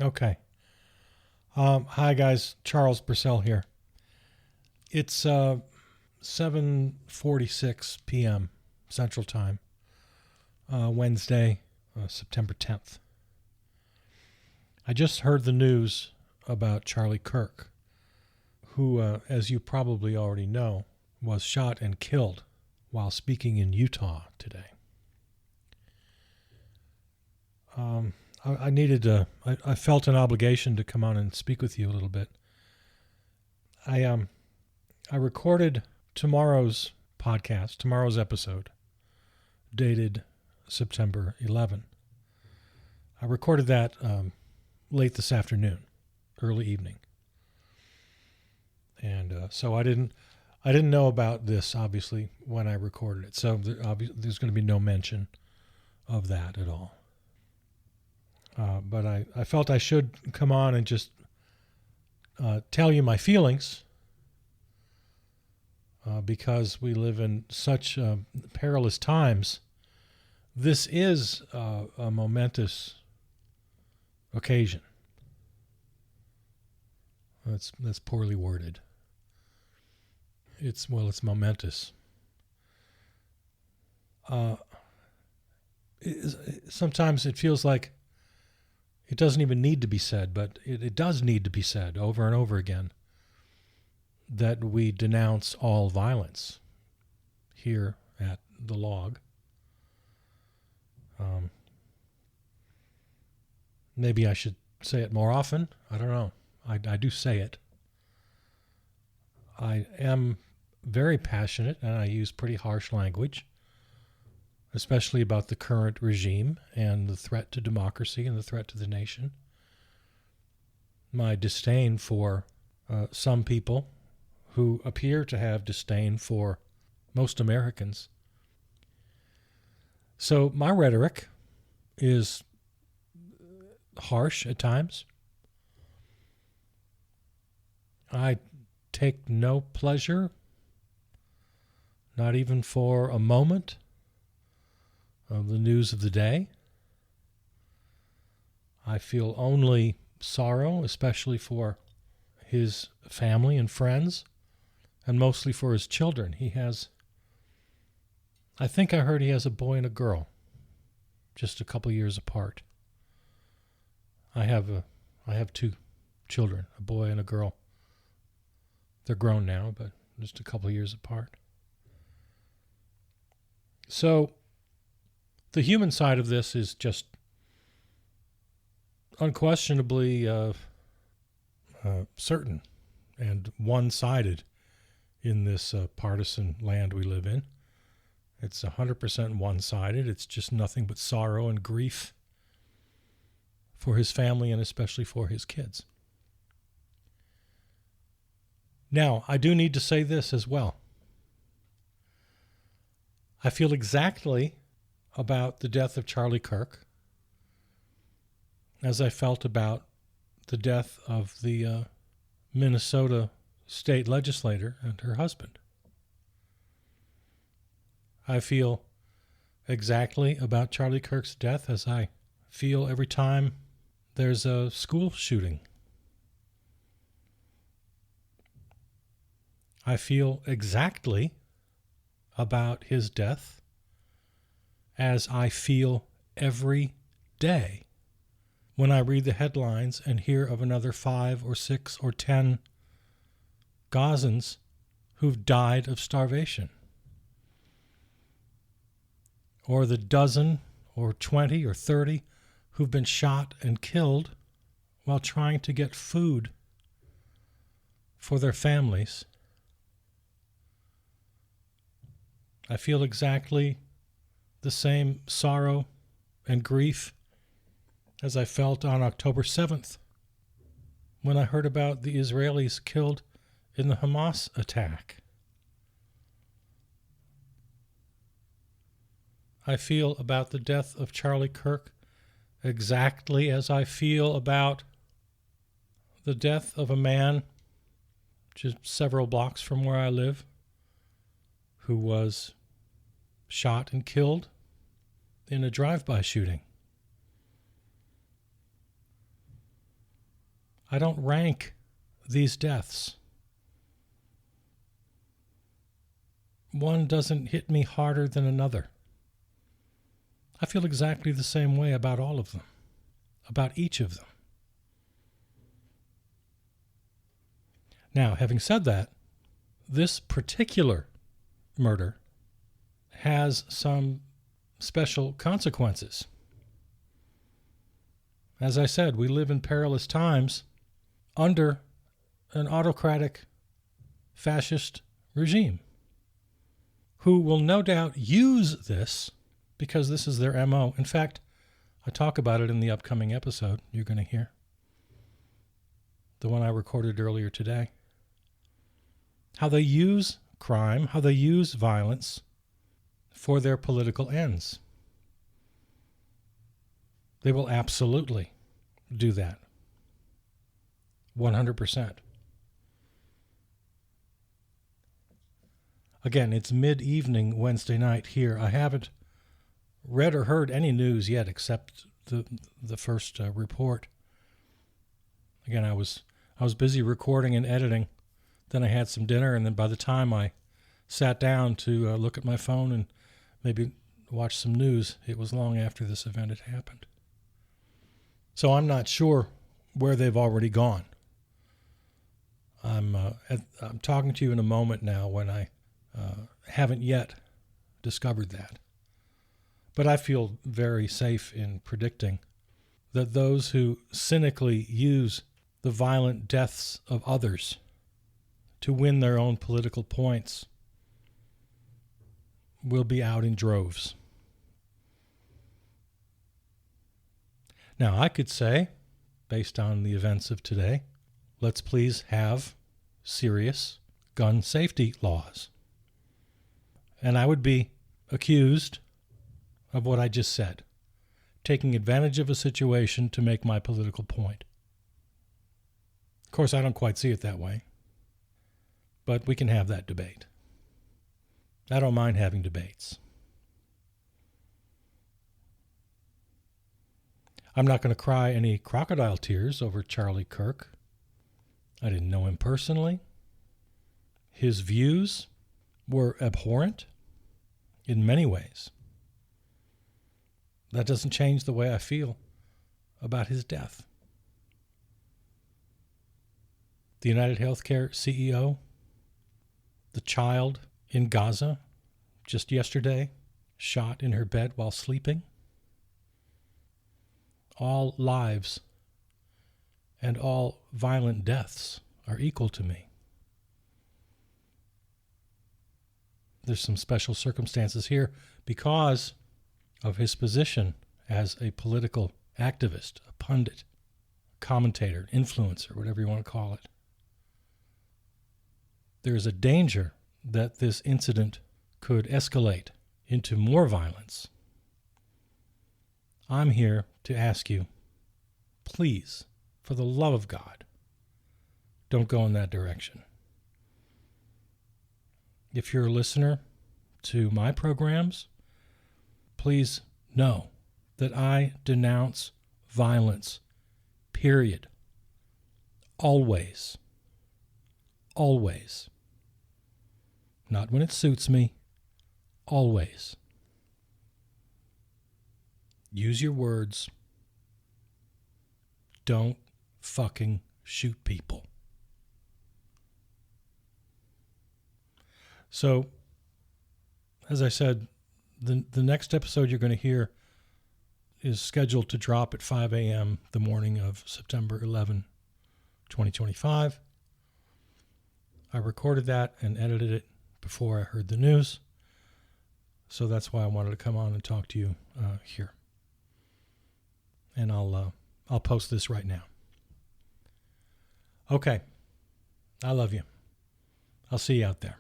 Okay. Hi guys, Charles Purcell here. It's 7:46 p.m. Central Time, Wednesday, September 10th. I just heard the news about Charlie Kirk, who, as you probably already know, was shot and killed while speaking in Utah today. I needed to. I felt an obligation to come on and speak with you a little bit. I recorded tomorrow's podcast, tomorrow's episode, dated September 11. I recorded that late this afternoon, early evening, and so I didn't know about this obviously when I recorded it. So there's going to be no mention of that at all. But I felt I should come on and just tell you my feelings because we live in such perilous times. This is a momentous occasion. That's poorly worded. It's momentous. Sometimes it feels like it doesn't even need to be said, but it does need to be said over and over again that we denounce all violence here at the log. Maybe I should say it more often. I don't know. I do say it. I am very passionate and I use pretty harsh language, especially about the current regime and the threat to democracy and the threat to the nation. My disdain for some people who appear to have disdain for most Americans. So my rhetoric is harsh at times. I take no pleasure, not even for a moment, of the news of the day. I feel only sorrow, especially for his family and friends, and mostly for his children. He has, I think I heard he has a boy and a girl, just a couple years apart. I have two children, a boy and a girl. They're grown now, but just a couple years apart. So the human side of this is just unquestionably certain and one-sided in this partisan land we live in. It's 100% one-sided. It's just nothing but sorrow and grief for his family and especially for his kids. Now, I do need to say this as well. I feel exactly about the death of Charlie Kirk as I felt about the death of the Minnesota state legislator and her husband. I feel exactly about Charlie Kirk's death as I feel every time there's a school shooting. I feel exactly about his death as I feel every day when I read the headlines and hear of another 5 or 6 or 10 Gazans who've died of starvation, or the dozen or 20 or 30 who've been shot and killed while trying to get food for their families. I feel exactly the same sorrow and grief as I felt on October 7th when I heard about the Israelis killed in the Hamas attack. I feel about the death of Charlie Kirk exactly as I feel about the death of a man just several blocks from where I live who was shot and killed in a drive-by shooting. I don't rank these deaths. One doesn't hit me harder than another. I feel exactly the same way about all of them, about each of them. Now, having said that, this particular murder has some special consequences. As I said, we live in perilous times under an autocratic fascist regime who will no doubt use this because this is their MO. In fact, I talk about it in the upcoming episode you're going to hear, the one I recorded earlier today. How they use crime, how they use violence for their political ends. They will absolutely do that. 100%. Again, it's mid-evening Wednesday night here. I haven't read or heard any news yet except the first report. Again, I was busy recording and editing. Then I had some dinner, and then by the time I sat down to look at my phone and maybe watch some news, it was long after this event had happened. So I'm not sure where they've already gone. I'm talking to you in a moment now when I haven't yet discovered that. But I feel very safe in predicting that those who cynically use the violent deaths of others to win their own political points will be out in droves. Now, I could say, based on the events of today, let's please have serious gun safety laws. And I would be accused of what I just said, taking advantage of a situation to make my political point. Of course, I don't quite see it that way, but we can have that debate. I don't mind having debates. I'm not going to cry any crocodile tears over Charlie Kirk. I didn't know him personally. His views were abhorrent in many ways. That doesn't change the way I feel about his death. The United Healthcare CEO, the child in Gaza just yesterday, shot in her bed while sleeping. All lives and all violent deaths are equal to me. There's some special circumstances here because of his position as a political activist, a pundit, commentator, influencer, whatever you want to call it. There is a danger that this incident could escalate into more violence. I'm here to ask you, please, for the love of God, don't go in that direction. If you're a listener to my programs, please know that I denounce violence, period. Always. Always. Not when it suits me. Always. Use your words. Don't fucking shoot people. So, as I said, the next episode you're going to hear is scheduled to drop at 5 a.m. the morning of September 11, 2025. I recorded that and edited it before I heard the news. So that's why I wanted to come on and talk to you here. And I'll post this right now. Okay. I love you. I'll see you out there.